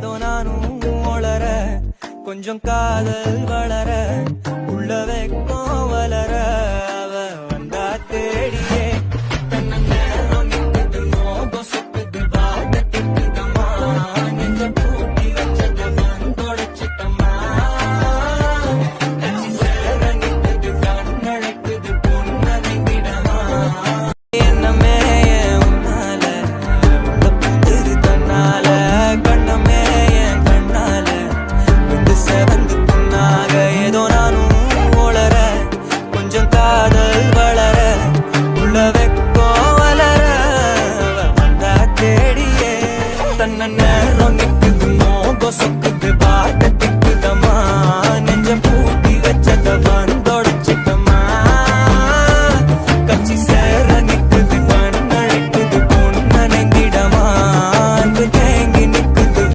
ஏதோ நானும் ஒளர கொஞ்சம் காதல் வளர உள்ள வெக்கம் வளர அவ வந்தா தேடியே தன்னை நேரம் நிற்குது மோகம் சொக்குது வாட கெட்டுதம்மா நெஞ்ச பூட்டி வச்சது தொடச்சிட்டம்மா சேர நிற்குது கண்ணழைக்குது பொன்னடைந்திடமா என்னமே உன்னால உள்ள புத்துது தன்னால கண்ணமே என் கண்ணால வந்து செவந்து புண்ணாக ஏதோ நானும் ஒளர கொஞ்சம் காதல் வளர உள்ள வெக்கம் வளர வந்தா தேடியே தன்னை நேரம் நிற்குது மோகம் சொக்குது பாட்டு